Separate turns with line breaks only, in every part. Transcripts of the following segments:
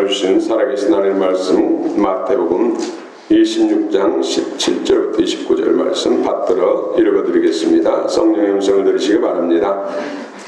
주신 살아계신 하나님의 말씀 마태복음 26장 17절부터 29절 말씀 받들어 읽어드리겠습니다. 성령의 음성을 들으시기 바랍니다.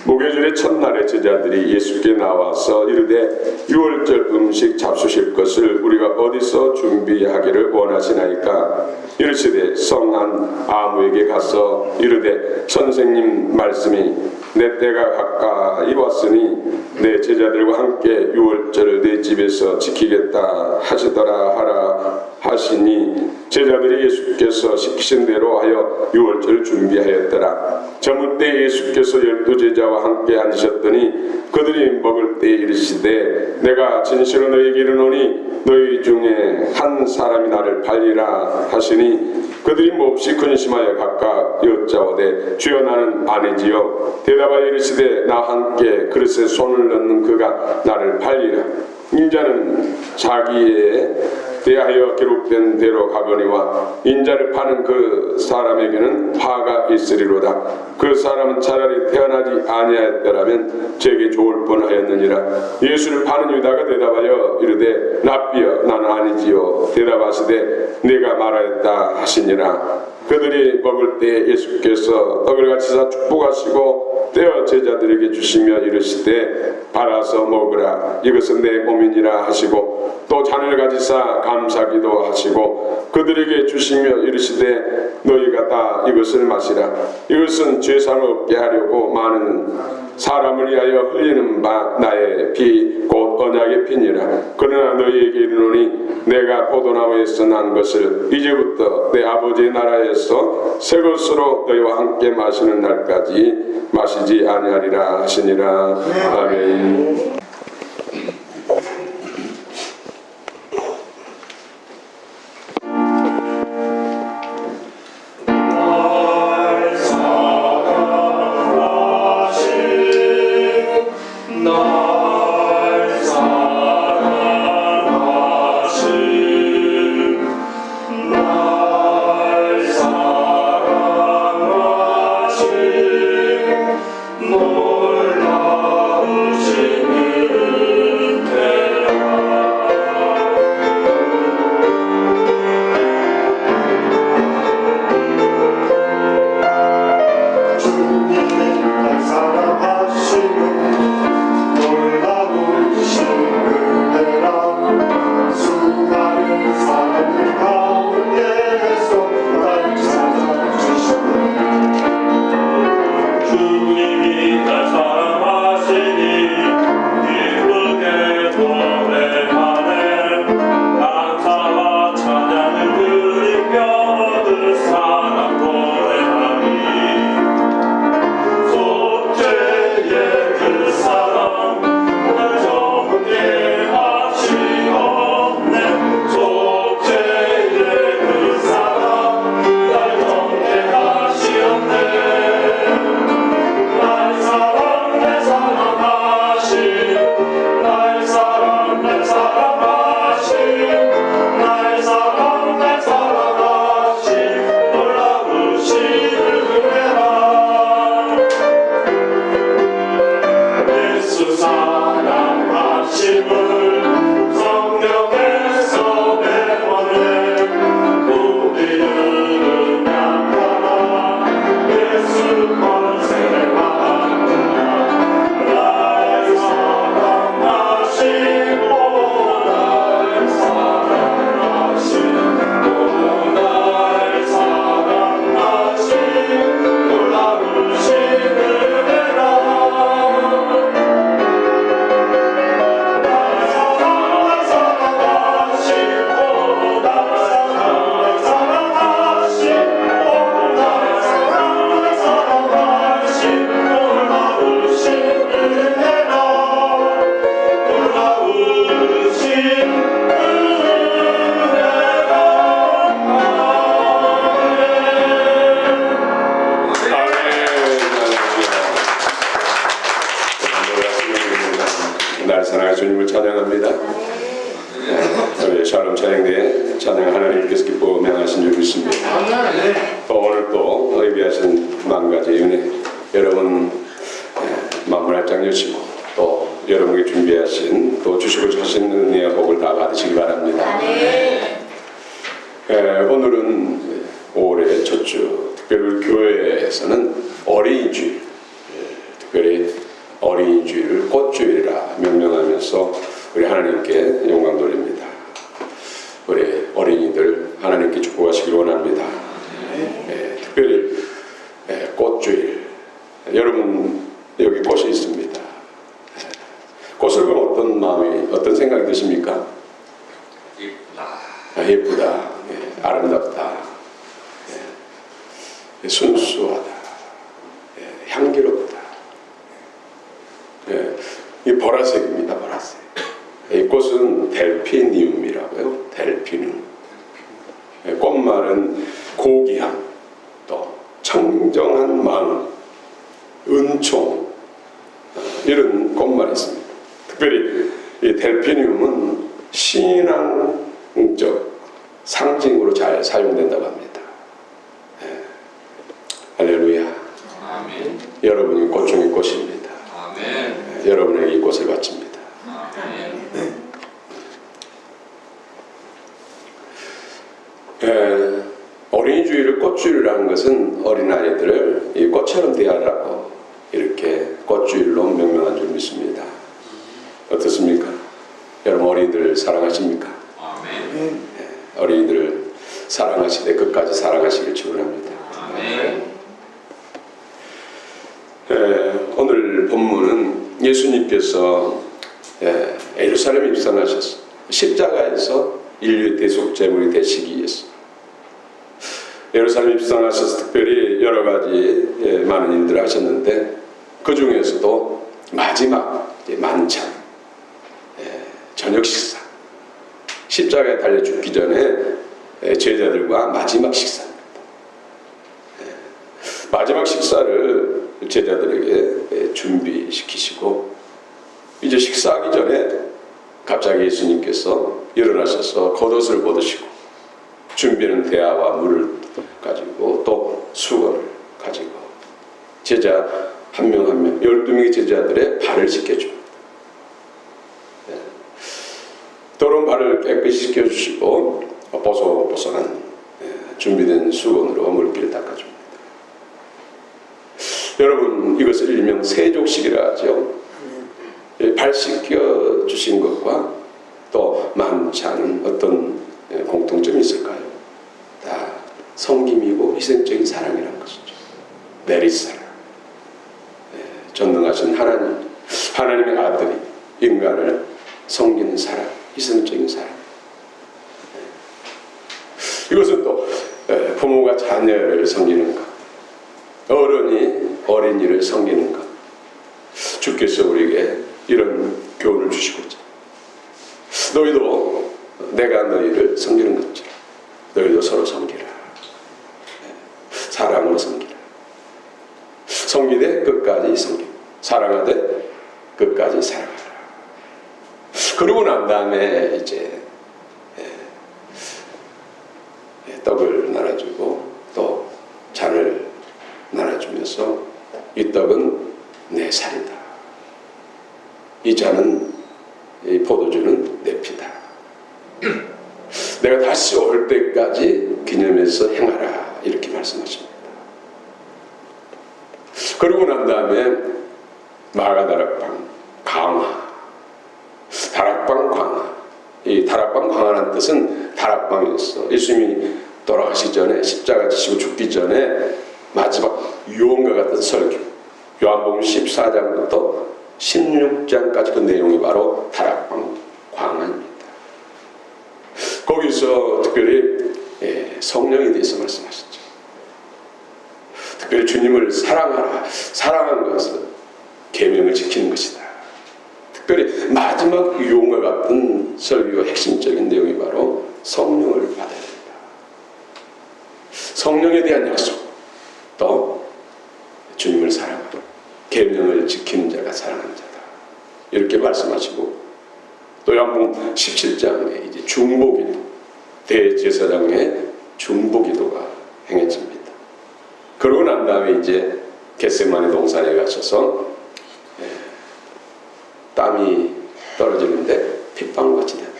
목요일의 첫날에 제자들이 예수께 나와서 이르되 유월절 음식 잡수실 것을 우리가 어디서 준비하기를 원하시나이까? 이르시되 성한 아무에게 가서 이르되 선생님 말씀이 내 때가 가까이 왔으니 내 제자들과 함께 유월절을 내 집에서 지키겠다 하시더라 하라 하시니 제자들이 예수께서 시키신 대로 하여 유월절을 준비하였더라. 저물 때 예수께서 12제자와 함께 앉으셨더니 그들이 먹을 때 이르시되 내가 진실로 너희에게 이르노니 너희 중에 한 사람이 나를 팔리라 하시니 그들이 몹시 근심하여 각각 여짜오되 주여 나는 아니지요. 대답하여 이르시되 나와 함께 그릇에 손을 넣는 그가 나를 팔리라. 인자는 자기에 대하여 기록된 대로 가거니와 인자를 파는 그 사람에게는 화가 있으리로다. 그 사람은 차라리 태어나지 아니하였더라면 제게 좋을 뻔하였느니라. 예수를 파는 유다가 대답하여 이르되 랍비여 나는 아니지요. 대답하시되 네가 말하였다 하시니라. 그들이 먹을 때 예수께서 떡을 가지사 축복하시고 떼어 제자들에게 주시며 이르시되 받아서 먹으라 이것은 내 몸이니라 하시고 또 잔을 가지사 감사기도 하시고 그들에게 주시며 이르시되 너희가 다 이것을 마시라 이것은 죄상 없게 하려고 많은 사람을 위하여 흘리는 바 나의 피 곧 언약의 피니라. 그러나 너희에게 이르노니 내가 포도나무에서 난 것을 이제부터 내 아버지의 나라에서 새 것으로 너희와 함께 마시는 날까지 마시지 아니하리라 하시니라. 아멘. 날 사랑하는 주님을 찬양합니다. 우리 샬롬 찬양대에 찬양 하나님께서 기뻐 명하신 줄 믿습니다. 오늘 또 예비하신 만 가지 은혜 여러분 만물 할장 여시고 또 여러분에게 준비하신 또 주시고 하신 은혜와 복을 다 받으시기 바랍니다. 오늘은 5월의 첫 주, 특별히 교회에서는 어린이주일, 특별히 어린이주일을 꽃주일이라 명명하면서 우리 하나님께 영광 돌립니다. 우리 어린이들 하나님께 축복하시길 원합니다. 특별히 꽃주일, 여러분 여기 꽃이 있습니다. 꽃을 보면 어떤 마음이, 어떤 생각이 드십니까? 예쁘다, 아름답다, 순수하다, 향기롭다. 이 보라색입니다. 보라색. 이 꽃은 델피니움이라고요. 델피늄. 꽃말은 고귀함, 또 청정한 마음, 은총, 이런 꽃말이 있습니다. 특별히 이 델피늄은 신앙적 상징으로 잘 사용된다고 합니다. 할렐루야. 아멘. 여러분이 꽃 중에 꽃입니다. 아멘. 여러분에게 이 꽃을 바칩니다. 어린이주일을 꽃주일이라는 것은 어린아이들을 이 꽃처럼 대하라고 이렇게 꽃주일로 명명한 줄 믿습니다. 어떻습니까? 여러분 어린이들 사랑하십니까? 아멘. 어린이들을 사랑하시되 끝까지 사랑하시길 축원합니다. 아멘. 오늘 본문은 예수님께서 예루살렘에 입성하셔서 십자가에서 인류의 대속제물이 되시기 위해서 예루살렘에 입성하셔서 특별히 여러 가지 많은 일들을 하셨는데 그 중에서도 마지막 만찬, 저녁 식사, 십자가에 달려 죽기 전에 제자들과 마지막 식사입니다. 마지막 식사를 제자들에게 준비시키시고 이제 식사하기 전에 갑자기 예수님께서 일어나셔서 겉옷을 벗으시고 준비하는 대야와 물을 가지고 또 수건을 가지고 제자 한 명 한 명 12명의 제자들의 발을 씻겨줍니다. 더러운 발을 깨끗이 씻겨주시고 보송보송한 준비된 수건으로 물기를 닦아줍니다. 여러분 이것을 일명 세족식이라 하죠. 발 씻겨주신 것과 또 만찬은 어떤 공통점이 있을까요? 다 섬김이고 희생적인 사랑이라는 것이죠. 내리사랑. 전능하신 하나님의 아들이 인간을 섬기는 사랑, 희생적인 사랑. 이것은 또 부모가 자녀를 섬기는 것, 어른이 어린이를 섬기는 것. 주께서 우리에게 이런 교훈을 주시고자 너희도 내가 너희를 섬기는 것처럼 너희도 서로 섬기라. 사랑으로 섬기라. 섬기되 끝까지 섬기고 사랑하되 끝까지 사랑하라. 그러고 난 다음에 이제 떡을 나눠주고 또 잔을 나눠주면서 이 떡은 내 살이다. 이 잔은 이 포도주는 내 피다. 내가 다시 올 때까지 기념해서 행하라. 이렇게 말씀하십니다. 그러고 난 다음에 마가다락방 강화, 다락방 강화. 이 다락방 강화라는 뜻은 다락방에서 예수님이 돌아가시기 전에 십자가 지시고 죽기 전에 마지막 유언과 같은 설교, 요한복음 14장부터 16장까지 그 내용이 바로 다락방 강화입니다. 거기서 특별히 성령에 대해서 말씀하셨죠. 특별히 주님을 사랑하라. 사랑한 것은 계명을 지키는 것이다. 특별히 마지막 유언과 같은 설교의 핵심적인 내용이 바로 성령을 받아야 된다. 성령에 대한 약속, 또 주님을 사랑하고 계명을 지키는 자가 사랑하는 자다. 이렇게 말씀하시고 또 요한복음 17장에 이제 중보기도, 대제사장의 중보기도가 행해집니다. 그러고 난 다음에 이제 겟세마네 동산에 가셔서 땀이 떨어지는데 핏방울같이 된다.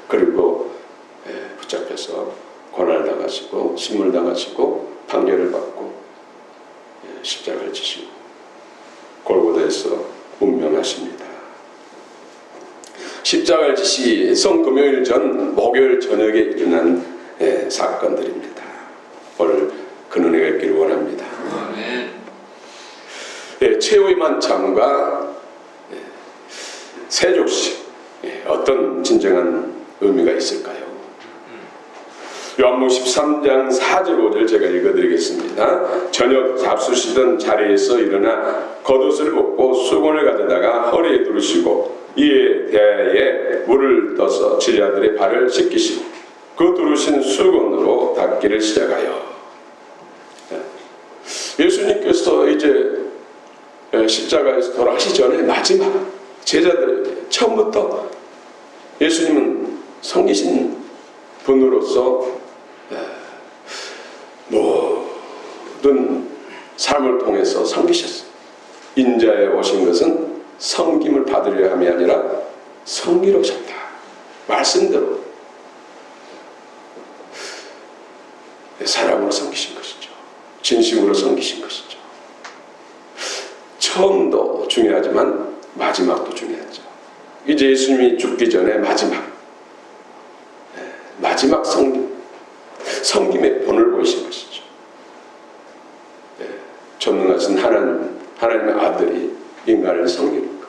그리고 붙잡혀서 고난을 당하시고 신문을 당하시고 판결을 받고 십자가를 지시고 골고다에서 운명하십니다. 십자가를 지시 성금요일 전 목요일 저녁에 일어난 사건들입니다. 오늘 그 은혜가 있기를 원합니다. 최후의 만찬과 세족식 어떤 진정한 의미가 있을까요? 요한복음 13장 4절 5절 제가 읽어드리겠습니다. 저녁 잡수시던 자리에서 일어나 겉옷을 벗고 수건을 가져다가 허리에 두르시고 이에 대야에 물을 떠서 제자들의 발을 씻기시고 그 두르신 수건으로 닦기를 시작하여 예수님께서 이제 십자가에서 돌아가시기 전에 마지막 제자들에게 처음부터 예수님은 섬기신 분으로서 모든 삶을 통해서 섬기셨어요. 인자에 오신 것은 섬김을 받으려 함이 아니라 섬기러 오셨다. 말씀대로 사랑으로 섬기신 것이죠. 진심으로 섬기신 것이죠. 처음도 중요하지만 마지막도 중요하죠. 이제 예수님이 죽기 전에 마지막 섬김의 본을 보이신 것이죠. 전능하신 하나님의 아들이 인간을 섬기는 것,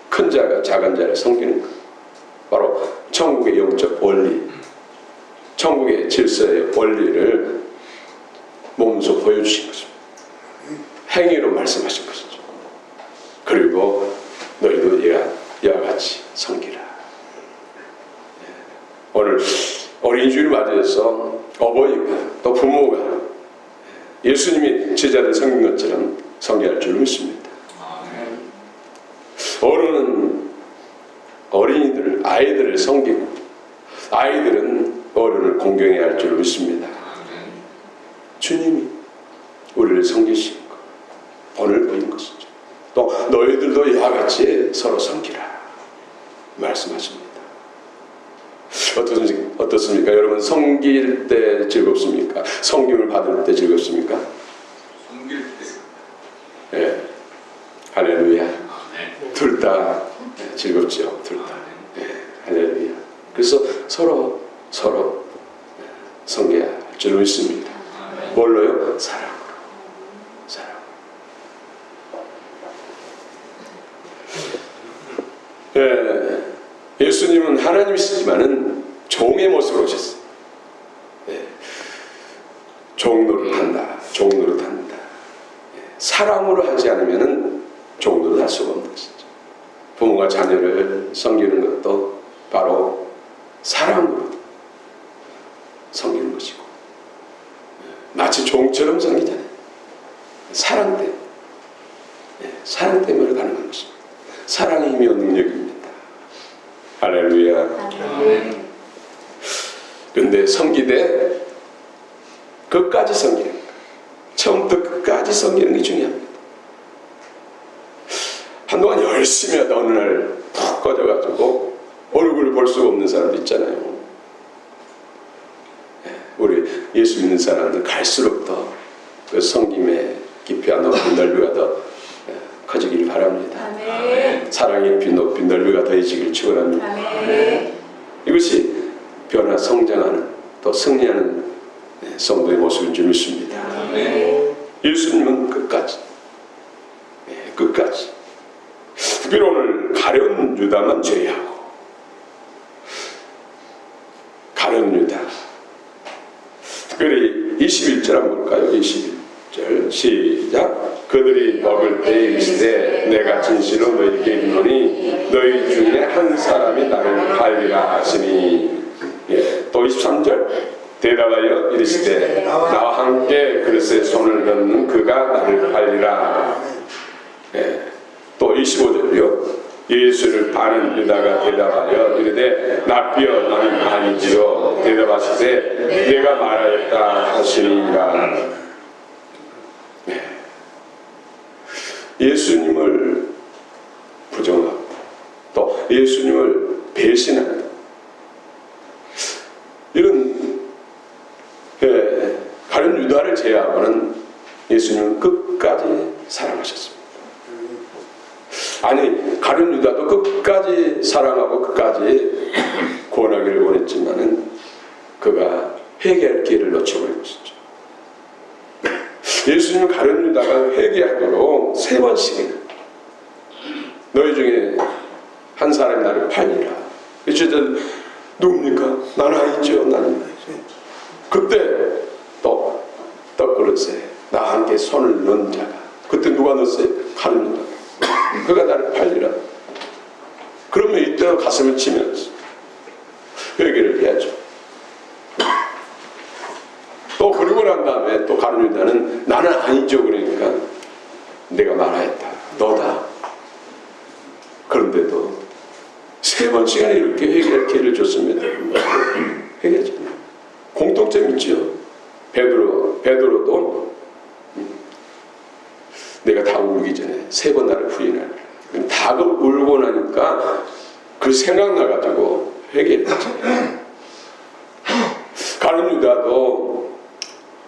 큰 자가 작은 자를 섬기는 것, 바로 천국의 영적 원리, 천국의 질서의 원리를 몸소 보여주신 것입니다. 행위로 말씀하신 것이죠. 그리고 너희도 이와 같이 섬기라. 오늘 어린이 주일을 맞이해서 어버이가 또 부모가 예수님이 제자들 섬긴 것처럼 섬겨야 할 줄 믿습니다. 어른은 아이들을 섬기고 아이들은 어른을 공경해야 할 줄 믿습니다. 주님이 우리를 섬기신 것, 본을 보인 것이죠. 또 너희들도 이와 같이 서로 섬기라 말씀하십니다. 어떻습니까? 여러분 섬길 때 즐겁습니까? 섬김을 받을 때 즐겁습니까?
섬길 때.
예, 할렐루야. 둘 다 즐겁죠. 둘 다. 예, 할렐루야. 그래서 서로 섬겨야 할 줄 믿습니다. 뭘로요? 사랑으로. 예수님은 하나님이시지만은 종의 모습으로 오셨어요. 종 노릇한다. 사랑으로 하지 않으면은 종 노릇할 수가 없는 것이죠. 부모가 자녀를 섬기는 것도 바로 사랑으로 섬기는 것이고, 마치 종처럼 섬기잖아요. 사랑 때문에 가능한 것입니다. 사랑이 힘이요 능력입니다. 할렐루야. 근데 섬기되 끝까지 섬기는 것, 처음부터 끝까지 섬기는 게 중요합니다. 한동안 열심히 하다 어느 날 푹 꺼져가지고 얼굴을 볼 수가 없는 사람도 있잖아요. 우리 예수 믿는 사람은 갈수록 더 그 섬김의 깊이와 높이 넓이가 더 커지길 바랍니다.
아멘.
사랑의 깊이 높이 넓이가 더해지길 축원합니다.
아멘.
이것이 변화 성장하는 또 승리하는 성도의 모습인 줄 믿습니다.
아멘.
예수님은 끝까지 특별히 오늘 가룟 유다만 제외하고, 가룟 유다 특별히 21절 한번 볼까요? 21절 시작. 그들이 먹을 때 이르시되 내가 진실로 너희에게 이르노니 너희 중에 한 사람이 나를 팔리라 하시니. 또 23절 대답하여 이르시되 나와 함께 그릇에 손을 넣는 그가 나를 팔리라. 또 25절이요. 예수를 파는 유다가 대답하여 이르되 납비여 나는 아니지요. 대답하시되 내가 말하였다 하시니라. 예수님을 배신하는 이런 가룟 유다를 제외하고는 예수님은 끝까지 사랑하셨습니다. 아니, 가룟 유다도 끝까지 사랑하고 끝까지 구원하기를 원했지만은 그가 회개할 기회를 놓쳐버린 것이죠. 예수님은 가룟 유다가 회개하도록 3번씩이나 너희 중에 한 사람이 나를 팔리라. 이제 누굽니까? 나는 아니죠. 나는. 그때 또 떡그릇에 나와 함께 손을 넣은 자가, 그때 누가 넣었어요? 가룟 유다. 그가 나를 팔리라. 그러면 이때 가슴을 치면서 회개를 해야죠. 또 그러고 난 다음에 또 가룟 유다는 나는 아니죠. 그러니까 내가 말하였다. 너다. 그런데도 3번씩이나 이렇게 회개할 기회를 줬습니다. 회개하죠. 공통점 있죠. 베드로도 내가 다 울기 전에 3번 나를 부인하리라. 다 울고 나니까 그 생각나가지고 회개했죠. 가룟 유다도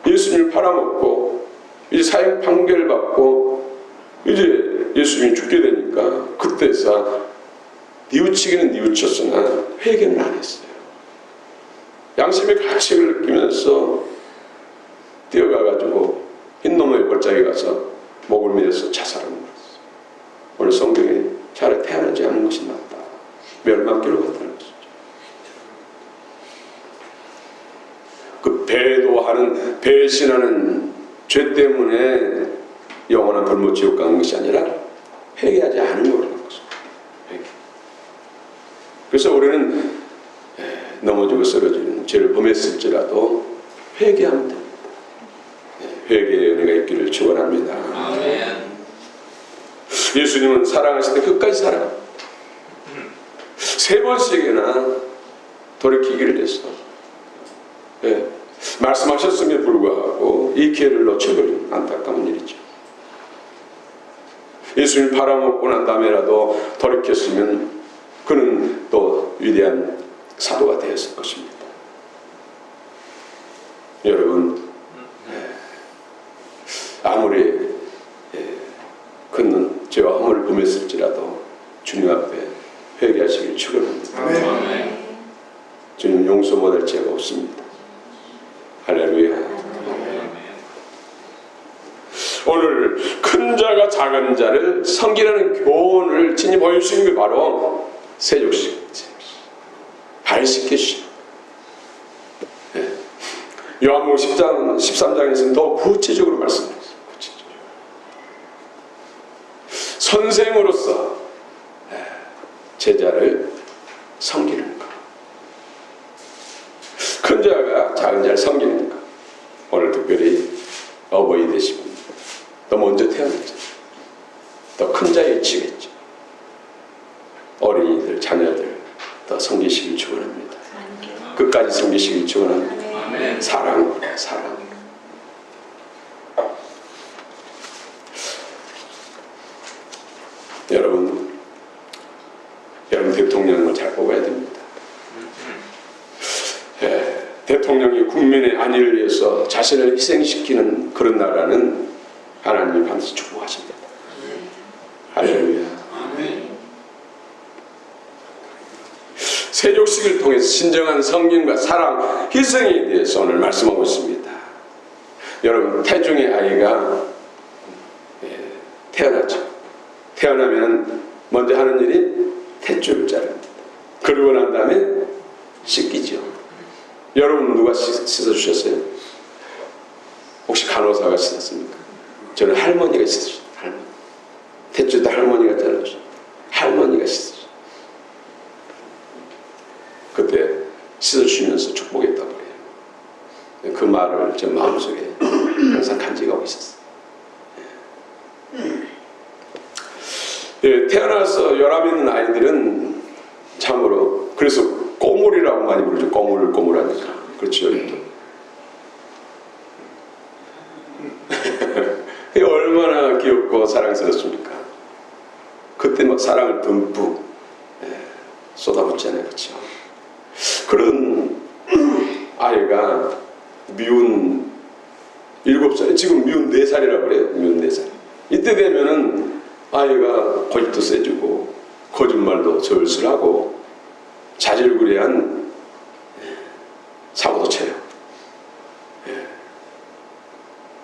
예수님을 팔아먹고 이제 사형 판결 받고 이제 예수님이 죽게 되니까 그때서 뉘우치기는 뉘우쳤으나 회개는 안 했어요. 양심의 가책을 느끼면서 뛰어가가지고 흰놈의 골짜기 가서 목을 밀어서 자살하는 거였어요. 오늘 성경에 차라리 태어나지 않는 것이 낫다. 멸망길로 갔다는 것이죠. 그 배도하는, 배신하는 죄 때문에 영원한 불못지옥 가는 것이 아니라 회개하지 않은 거라는 거죠. 회개. 그래서 우리는 넘어지고 쓰러지는 죄를 범했을지라도 회개하면 됩니다. 회개의 은혜가 있기를 축원합니다.
아멘.
예수님은 사랑하실 때 끝까지 사랑합니다. 3번씩이나 돌이키기를 해서 말씀하셨음에 불구하고 이 기회를 놓쳐버린 안타까운 일이죠. 예수님 팔아먹고 난 다음에라도 돌이켰으면 그는 또 위대한 사도가 되었을 것입니다. 여러분, 아무리 큰 죄와 허물을 범했을지라도 주님 앞에 회개하시길 축원합니다.
아멘.
주님 용서 못할 죄가 없습니다. 할렐루야. 오늘 큰 자가 작은 자를 섬기라는 교훈을 친히 보여주신 게 바로 세족식 발식해주신 요한복음 10장 13장에서는 더 구체적으로 말씀드렸어요. 선생으로서 제자를 섬기는 것, 큰 자가 작은 자를 섬기는 것. 오늘 특별히 어버이 되시고 또 먼저 태어났죠. 또 큰 자의 위치겠죠. 어린이들, 자녀들 더 섬기시길 축원합니다. 끝까지 섬기시길 축원합니다.
아멘.
사랑. 여러분 대통령을 잘 뽑아야 됩니다. 대통령이 국민의 안위를 위해서 자신을 희생시키는 그런 나라는 하나님이 반드시 축복하십니다. 할렐루야. 세족식을 통해서 진정한 성김과 사랑, 희생에 대해서 오늘 말씀하고 있습니다. 여러분, 태중의 아이가 태어나죠. 태어나면 먼저 하는 일이 탯줄을 자릅니다. 그러고 난 다음에 씻기죠. 여러분 누가 씻어주셨어요? 혹시 간호사가 씻었습니까? 저는 할머니가 씻어주셨어요. 할머니. 탯줄도 할머니가 잘라주셨어요. 할머니가 씻어주셨어요. 그때 씻어주시면서 축복했다고 해요. 그 말을 제 마음속에 항상 간직하고 있었어요. 태어나서 열암 있는 아이들은 참으로, 그래서 꼬물이라고 많이 부르죠. 꼬물하니까. 그렇죠. 얼마나 귀엽고 사랑스럽습니까? 그때 막 사랑을 듬뿍 쏟아붓잖아요. 그렇죠? 그런 아이가 미운 7살, 지금 미운 4살이라고 그래요. 미운 4살. 이때 되면은 아이가 고집도 세지고 거짓말도 절실하고 자질구레한 사고도 쳐요.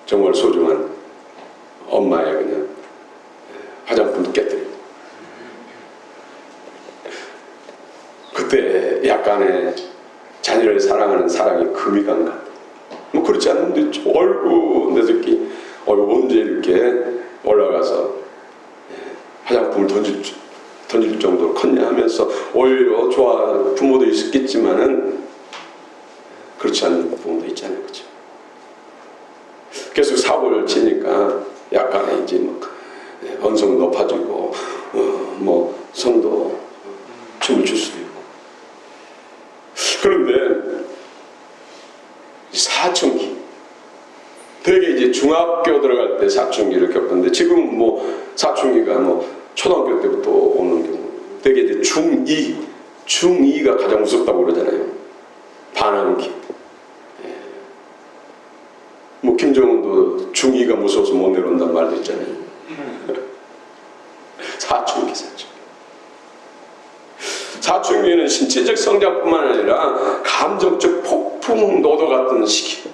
정말 소중한 엄마의 그냥 화장품도 깨뜨리고. 그때 약간의 자녀를 사랑하는 사랑이 금이 간 것 같아요. 뭐 그렇지 않은데 어이구 내 새끼 언제 이렇게 올라가서 화장품을 던질 정도로 컸냐 하면서 오히려 좋아 부모도 있겠지만은 그렇지 않은 부모도 있잖아요. 그렇죠? 계속 사고를 치니까 약간의 이제 막 언성 높아지고 뭐 손도 춤을 출 수도 있고. 그런데 사춘기 되게 이제 중학교 들어갈 때 사춘기를 겪었는데 지금 뭐 사춘기가 뭐 초등학교 때부터 오는 경우 되게 이제 중2가 가장 무섭다고 그러잖아요. 반항기. 뭐 김정은도 중2가 무서워서 못 내려온다는 말도 있잖아요. 사춘기. 사춘기는 신체적 성장뿐만 아니라 감정적 폭풍 노도 같은 시기.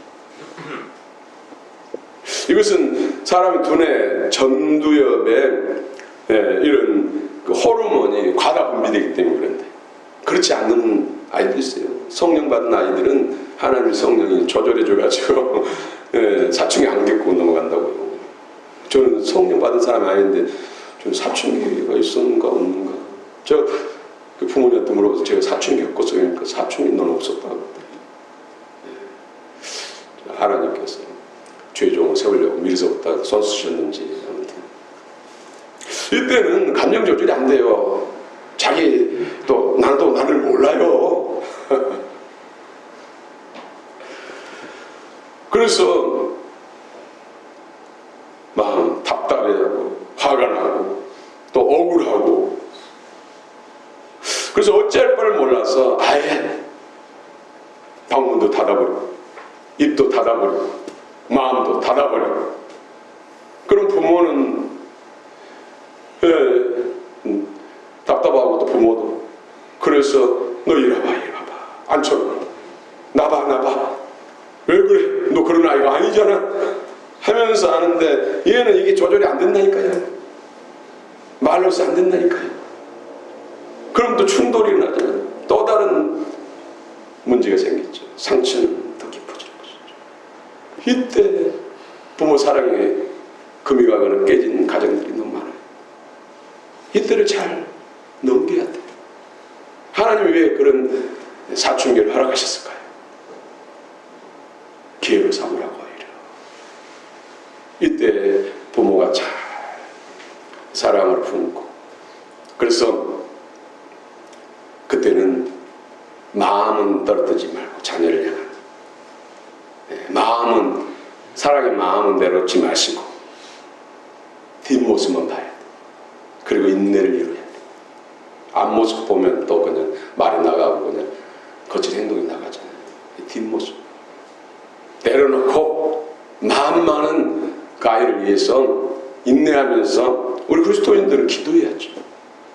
이것은 사람의 두뇌 전두엽에 이런 그 호르몬이 과다 분비되기 때문에 그런데 그렇지 않는 아이들이 있어요. 성령 받은 아이들은 하나님의 성령이 조절해줘가지고 사춘기 안 겪고 넘어간다고요. 저는 성령 받은 사람이 아닌데 좀 사춘기가 있었는가 없는가. 저 그 부모님한테 물어봐서 제가 사춘기 겪었어요. 그러니까 사춘기 너는 없었다고. 하나님께서 죄종을 세우려고 미리서부터 손 쓰셨는지 아무튼 이때는 감정 조절이 안 돼요. 자기 또 나도 나를 몰라요. 그래서 마음 답답해하고 화가 나고 또 억울하고 그래서 어찌할 바를 몰라서 아예 방문도 닫아버리고 입도 닫아버리고 마음도 닫아버리고 그럼 부모는 답답하고 또 부모도 그래서 너 이리 와봐 앉혀봐 나봐 왜 그래 너 그런 아이가 아니잖아 하면서 하는데 얘는 이게 조절이 안 된다니까요. 말로서 안 된다니까요. 그럼 또 충돌이 일어나잖아요. 또 다른 문제가 생겼죠. 상처는 더 깊어지는 것이죠. 이때 부모 사랑에 금이 가거나 깨진 가정들이 너무 많아요. 이때를 잘 넘겨야 돼요. 하나님이 왜 그런 사춘기를 허락하셨을까요? 기회로 삼으라고 오히려. 이때 부모가 잘 사랑을 품고 그래서 그때는 마음은 떨어뜨리지 말고 자녀를 향한 마음은 사랑의 마음은 내려놓지 마시고 뒷모습만 봐야 돼. 그리고 인내를 이루어야 돼. 앞모습 보면 또 그냥 말이 나가고 그냥 거친 행동이 나가잖아요. 뒷모습 내려놓고 마음 많은 그 아이를 위해서 인내하면서 우리 그리스도인들은 기도해야죠.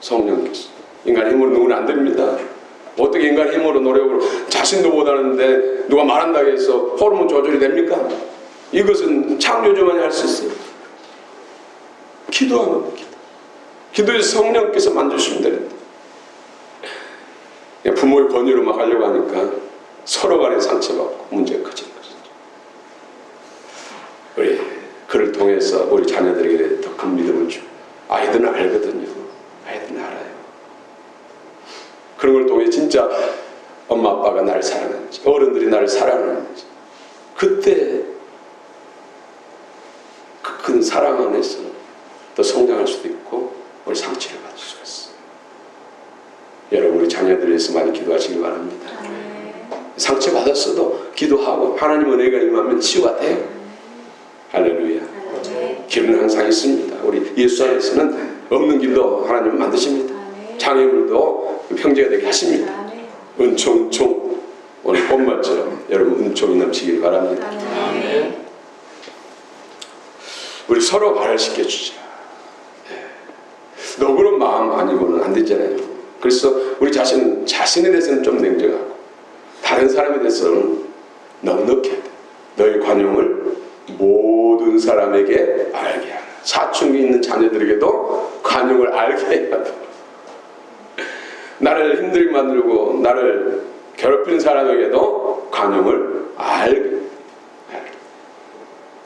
성령께서 인간의 힘으로 누구는 안 됩니다. 어떻게 인간의 힘으로 노력으로 자신도 못하는데 누가 말한다고 해서 호르몬 조절이 됩니까? 이것은 창조주만이 할 수 있어요. 기도하는 겁니다. 기도에서 성령께서 만드시면 되는데 부모의 권위로 막 하려고 하니까 서로 간에 상처받고 문제가 커지는 것이죠. 우리 그를 통해서 우리 자녀들에게 더 큰 믿음을 주고 아이들은 알거든요. 아이들은 알아요. 그런 걸 통해 진짜 엄마 아빠가 나를 사랑하는지 어른들이 나를 사랑하는지 그때 그 큰 사랑 안에서 더 성장할 수도 있고 우리 상처를 받을 수가 있어요. 여러분 우리 자녀들을 위해서 많이 기도하시기 바랍니다. 상처 받았어도 기도하고 하나님 은혜가 임하면 치유가 돼요. 할렐루야. 길은 항상 있습니다. 우리 예수 안에서는 없는 길도 하나님은 만드십니다. 장애물도 평지가 되게 하십니다.
아멘.
은총 오늘 꽃맛처럼 여러분 은총이 넘치길 바랍니다.
아멘.
우리 서로 발달시켜주자. 너그러운 마음 아니고는 안 되잖아요. 그래서 우리 자신에 대해서는 좀 냉정하고 다른 사람에 대해서는 넉넉해야 돼. 너의 관용을 모든 사람에게 알게 하라. 사춘기 있는 자녀들에게도 관용을 알게 해야 돼. 나를 힘들게 만들고 나를 괴롭히는 사람에게도 관용을 알게.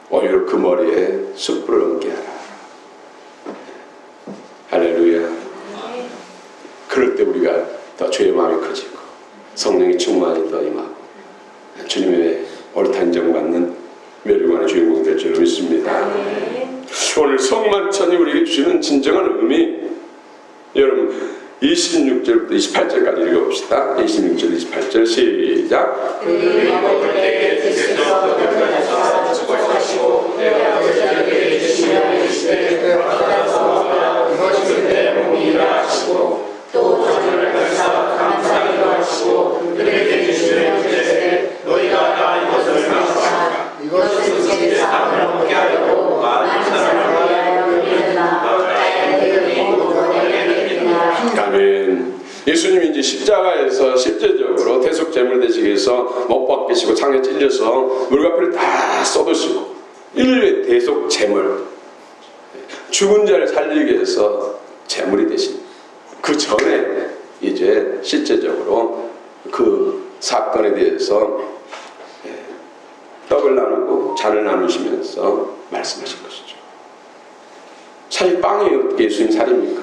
오히려 그 머리에 숯불을 얹게 하라. 할렐루야. 그럴 때 우리가 더 주의 마음이 커지고 성령의 충만이 더 임하고 주님의 옳다 인정받는 멸류관의 주인공이 될 줄 믿습니다. 오늘 성만찬이 우리에게 주시는 진정한 의미, 여러분 26절부터 28절까지 읽어봅시다. 26절 28절 시작.
그들이 먹을 때에 주께서 너희를 축복하시고 내 아버지에게 주시며 이르시되 받아서 먹으라 이것이 내 몸이라 하시고 또 저녁을 가사 감사하기도 하시고 그들에게 주시며 이르시되 너희가 다 이것을 마시라 이것은 제 삶을 먹게 하려고 많은 사람을 위하여 드리나 나의 모두 너희에게 드리나.
아멘. 예수님이 이제 십자가에서 실제적으로 대속제물 되시기 위해서 못 박히시고 창에 찔려서 물과피를 다 쏟으시고 인류의 대속제물, 죽은 자를 살리기 위해서 제물이 되신 그 전에 이제 실제적으로 그 사건에 대해서 떡을 나누고 잔을 나누시면서 말씀하신 것이죠. 사실 빵이 어떻게 예수님 살입니까?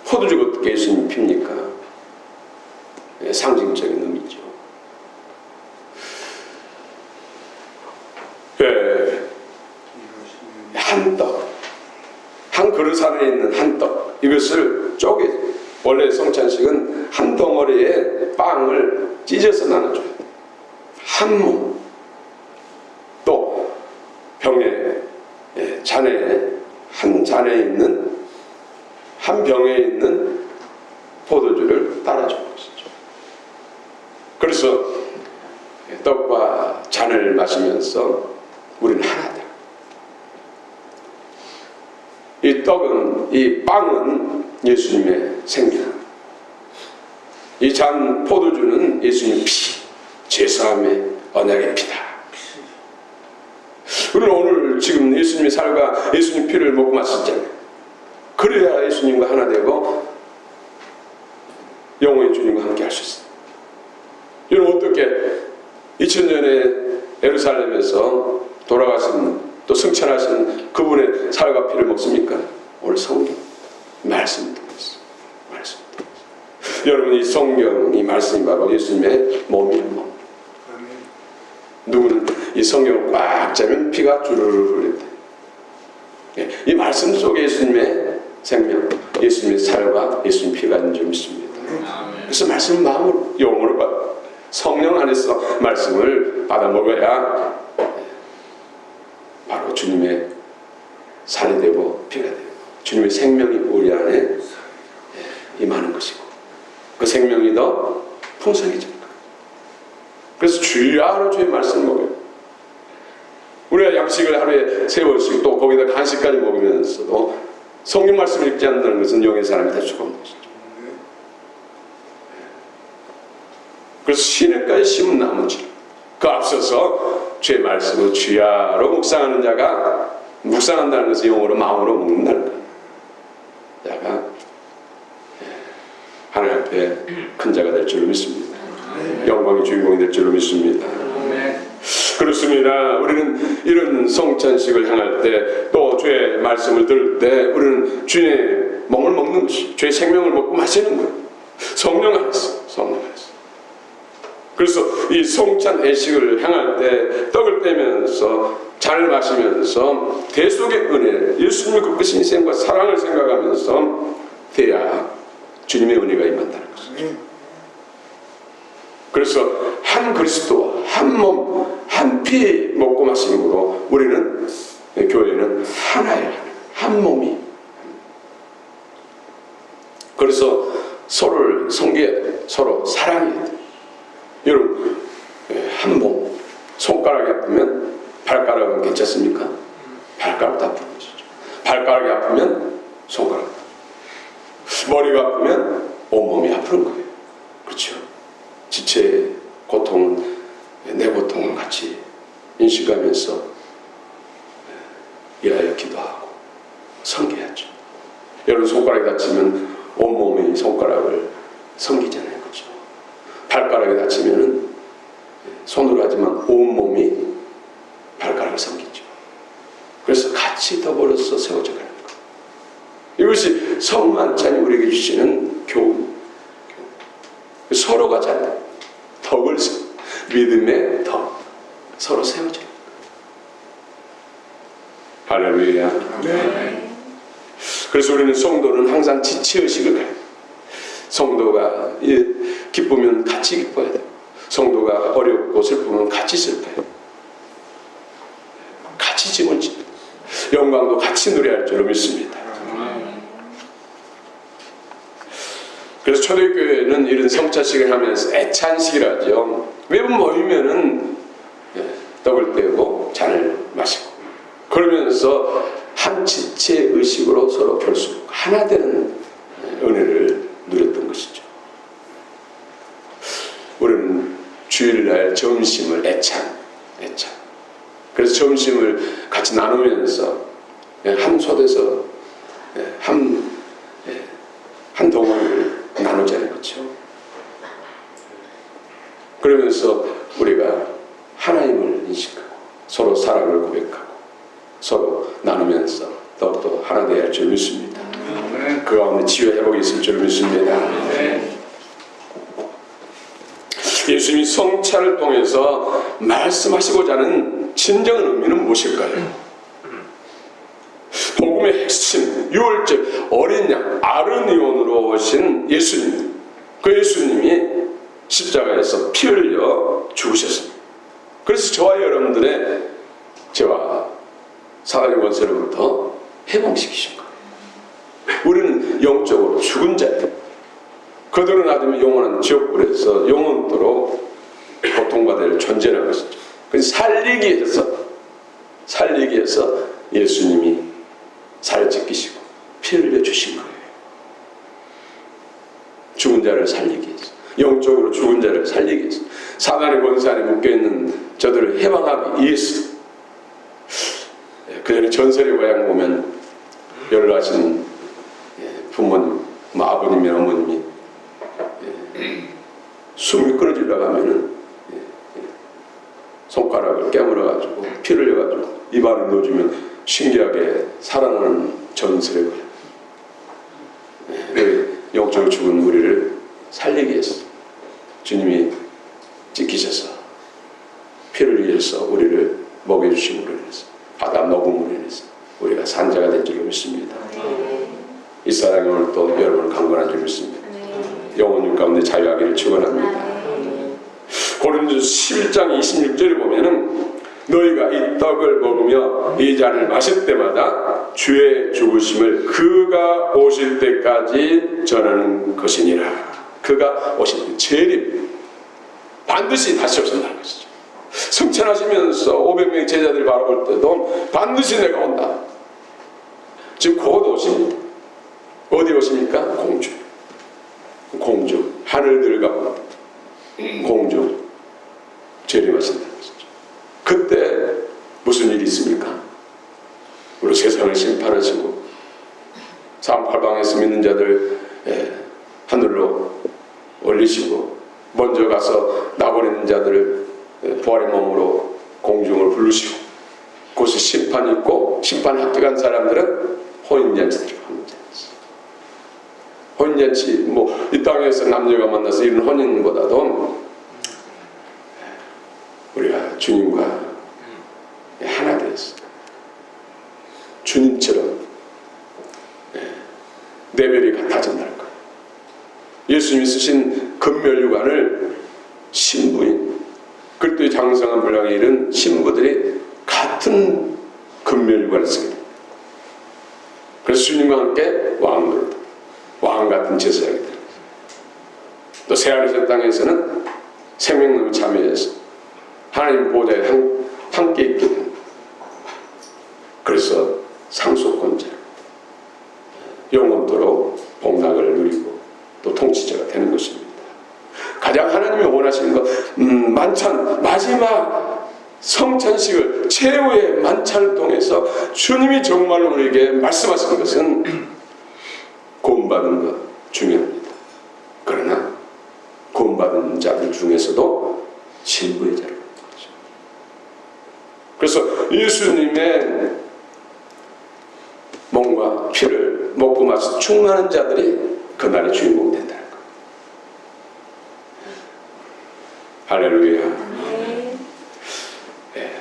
포도주가 어떻게 예수님 핍니까? 상징적인 의미죠. 한 떡, 한 그릇 안에 있는 한 떡, 이것을 쪼개, 원래 성찬식은 한 덩어리에 빵을 찢어서 나눠줘요. 한 몸, 또 병에, 잔에, 한 잔에 있는, 한 병에 있는 포도주를 따라주는 것이죠. 그래서 떡과 잔을 마시면서 우리는 하나다. 이 떡은, 이 빵은 예수님의 생명, 이 잔 포도주는 예수님의 피, 죄사함의 언약의 피다. 우리는 오늘 지금 예수님의 살과 예수님 피를 먹고 마시잖아요. 그래야 예수님과 하나 되고 영원히 주님과 함께 할 수 있어요. 여러분 어떻게 2000년에 예루살렘에서 돌아가신 또 승천하신 그분의 살과 피를 먹습니까? 오늘 성경 말씀 통해서 말씀 통해서. 여러분 이 성경 이 말씀이 바로 예수님의 몸이에요. 몸. 누구는 이 성경을 꽉 잡으면 피가 주르르 흘린다. 이 말씀 속에 예수님의 생명, 예수님의 살과 예수님 피가 있는 줄 믿습니다. 그래서 말씀 마음으로 영으로 받아 성령 안에서 말씀을 받아 먹어야 바로 주님의 살이 되고 피가 되고 주님의 생명이 우리 안에 임하는 것이고 그 생명이 더 풍성해질 거예요. 그래서 주야로 주의 말씀을 먹어요. 우리가 양식을 하루에 3번씩 또 거기다 간식까지 먹으면서도 성경 말씀을 읽지 않는다는 것은 영의 사람이 될 수가 없는 것이죠. 그래서 시내까지 심은 나무지 그 앞서서 주의 말씀을 주야로 묵상하는 자가 묵상한다는 것은 영어로 마음으로 먹는다는 거예요. 자가 하나님 앞에 큰 자가 될 줄로 믿습니다. 영광의 주인공이 될 줄로 믿습니다. 그렇습니다. 우리는 이런 성찬식을 향할 때 또 주의 말씀을 들을 때 우리는 주의 몸을 먹는 것이 주의 생명을 먹고 마시는 거예요. 성령 안에서 성령 안에서. 그래서 이 성찬 예식을 향할 때 떡을 떼면서 잔을 마시면서 대속의 은혜 예수님의 그 크신 희생과 사랑을 생각하면서 돼야 주님의 은혜가 임한다는 것이죠. 그래서 한 그리스도와 한 몸, 한 피 먹고 마심으로 우리는 교회는 하나예요. 한 몸이. 그래서 서로를 서로를 섬겨야 돼. 서로 사랑해야 돼. 여러분, 한 몸, 손가락이 아프면 발가락은 괜찮습니까? 발가락도 아픈 것이죠. 발가락이 아프면 손가락, 머리가 아프면 온몸이 아픈 거예요. 그렇죠? 지체의 고통은 내 고통을 같이 인식하면서 일하여 기도하고 섬겨야죠. 여러분, 손가락이 다치면 온몸이 손가락을 섬기잖아요. 그렇죠? 발가락이 다치면 손으로 하지만 온몸이 발가락을 섬기죠. 그래서 같이 더불어서 세워져 가는 것. 이것이 성만찬이 우리에게 주시는 교훈. 서로가 잘 덕을 믿음의 덕 서로 세워져요. 할렐루야.
네.
그래서 우리는 성도는 항상 지체의식을 가요. 성도가 기쁘면 같이 기뻐야 돼요. 성도가 어렵고 슬프면 같이 슬퍼요. 같이 짐을 지고 영광도 같이 노래할 줄로 믿습니다. 그래서 초대교회는 이런 성찬식을 하면서 애찬식이라죠. 매번 모이면은 떡을 떼고 잔을 마시고 그러면서 한 지체 의식으로 서로 결속 하나 되는 은혜를 누렸던 것이죠. 우리는 주일날 점심을 애찬. 그래서 점심을 같이 나누면서 한 솥에서 한 덩어리를 나누자는 거죠. 그러면서 우리가 하나님을 인식하고 서로 사랑을 고백하고 서로 나누면서 더욱더 하나 되어야 할 줄 믿습니다. 그 가운데 치유 회복이 있을 줄 믿습니다. 예수님이 성찬을 통해서 말씀하시고자 하는 진정한 의미는 무엇일까요? 복음의 핵심, 유월절 어린 양 아르니온으로 오신 예수님, 그 예수님이 십자가에서 피 흘려 죽으셨습니다. 그래서 저와 여러분들의 죄와 사단의 권세로부터 해방시키신 거예요. 우리는 영적으로 죽은 자예요. 그들은 아들면 영원한 지옥불에서 영원토록 고통받을 존재라는 것이죠. 그래서 살리기 위해서 예수님이 살을 찢기시고 피를 흘려 주신 거예요. 죽은 자를 살리기 위해서, 영적으로 죽은 자를 살리기 위해서, 사단의 권세 안에 묶여있는 저들을 해방하기 위해서. 그 전에 전설의 고향 보면 연로하신 부모님, 아버님이나 어머님이 숨이 끊어지려고 하면은 손가락을 깨물어가지고 피를 흘려가지고 입안에 넣어주면 신기하게 살아나는 전설의 고향. 영적으로 죽은 우리를 살리기 위해서 주님이 찢기셔서 피를 흘려서 우리를 먹여주심으로 인해서 아담 녹음으로 인해서 우리가 산자가 된 줄로 믿습니다. 이 사랑이 오늘 또 여러분을 강건한 줄 믿습니다. 영혼님 가운데 자유하기를 축원합니다. 고린도서 11장 26절에 보면은 너희가 이 떡을 먹으며 이 잔을 마실 때마다 주의 죽으심을 그가 오실 때까지 전하는 것이니라. 그가 오실 때 재림 반드시 다시 오신다는 것이죠. 성찬하시면서 500명의 제자들이 바라볼 때도 반드시 내가 온다. 지금 곧 오십니다. 어디 오십니까? 공주 하늘들 가운데 공주 재림하신다는 것이죠. 그때 무슨 일이 있습니까? 우리 세상을 심판하시고 사방팔방에서 믿는 자들 하늘로 올리시고 먼저 가서 나버리는 자들을 부활의 몸으로 공중을 부르시고 그곳에 심판이 있고 심판에 합격한 사람들은 혼인잔치를 합니다. 혼인잔치 이 땅에서 남녀가 만나서 이런 혼인보다도 우리가 주님과 하나 되었어. 주님처럼 레벨이 같아진다는 거예요. 예수님이 쓰신 금면류관을 신부인 그리스도의 장성한 분량에 이른 신부들이 같은 금면류관을 쓰게 됩니다. 그래서 주님과 함께 왕 같은 제사장이 됩니다. 또 새하늘의 땅에서는 생명나무 참여해서 하나님 보좌에 함께 있게 됩니다. 그래서 상속권자, 영원토록 복락을 누리고 또 통치자가 되는 것입니다. 가장 하나님이 원하시는 것, 만찬, 마지막 성찬식을 최후의 만찬을 통해서 주님이 정말로 우리에게 말씀하시는 것은 구원받는 것 중요합니다. 그러나 구원받은 자들 중에서도 신부의 자를 거죠. 그래서 예수님의 몸과 피를 먹고 마셔 충만한 자들이 그날의 주인공 된다는 것. 할렐루야. 네.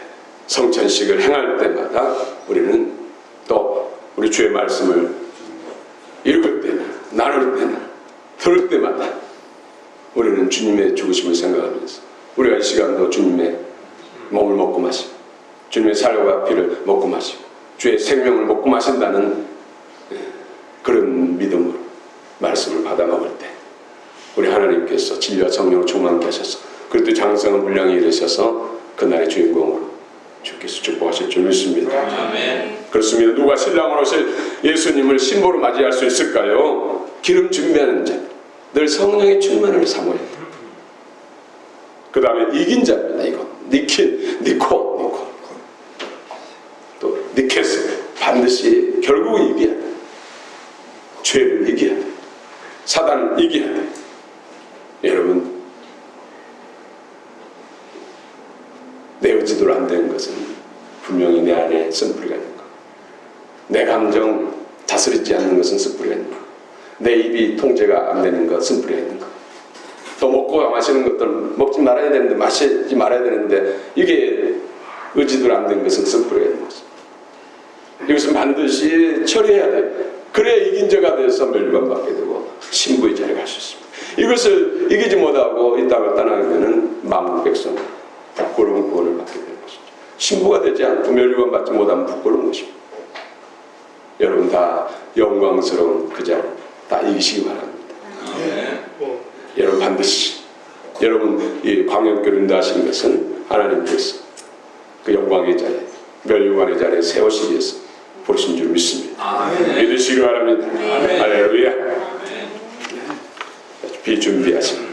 성찬식을 행할 때마다 우리는 또 우리 주의 말씀을 읽을 때나 나눌 때나 들을 때마다 우리는 주님의 죽으심을 생각하면서 우리가 이 시간도 주님의 몸을 먹고 마시고 주님의 살과 피를 먹고 마시고 주의 생명을 먹고 마신다는 그런 믿음으로 말씀을 받아 먹을 때 우리 하나님께서 진리와 성령을 충만케 하셔서 그리고 장성한 분량이 이르셔서 그날의 주인공으로 주께서 축복하실 줄 믿습니다.
아멘.
그렇습니다. 누가 신랑으로 오실 예수님을 신부로 맞이할 수 있을까요? 기름 준비하는 자, 늘 성령의 충만을 사모해야 돼요. 그 다음에 이긴 자입니다. 이거 니코 또 니케스, 반드시 결국은 이겨야 돼. 죄를 이겨야 돼. 사단을 이겨야 돼. 여러분, 내 의지대로 안 되는 것은 분명히 내 안에 쓴뿌리가 있는 것. 내 감정 다스리지 않는 것은 쓴뿌리가 있는 것. 내 입이 통제가 안 되는 것, 쓴뿌리가 있는 것. 또 먹고 마시는 것들 먹지 말아야 되는데 마시지 말아야 되는데 이게 의지대로 안 되는 것은 쓴뿌리가 있는 것입니다. 이것은 반드시 처리해야 돼. 그래야 이긴 자가 돼서 멸류관 받게 되고 신부의 자리에 갈 수 있습니다. 이것을 이기지 못하고 이 땅을 떠나게 되는 만국 백성 부끄러운 구원을 받게 되는 것이죠. 신부가 되지 않고 멸류관 받지 못하면 부끄러운 것입니다. 여러분 다 영광스러운 그 자리 다 이기시기 바랍니다. 여러분 반드시 여러분 이 광역교를 인도하신 것은 하나님께서 그 영광의 자리에 멸류관의 자리에 세우시기 위해서 부르신 줄 믿습니다. 믿으시기 바랍니다. 할렐루야. 비준비하십니다.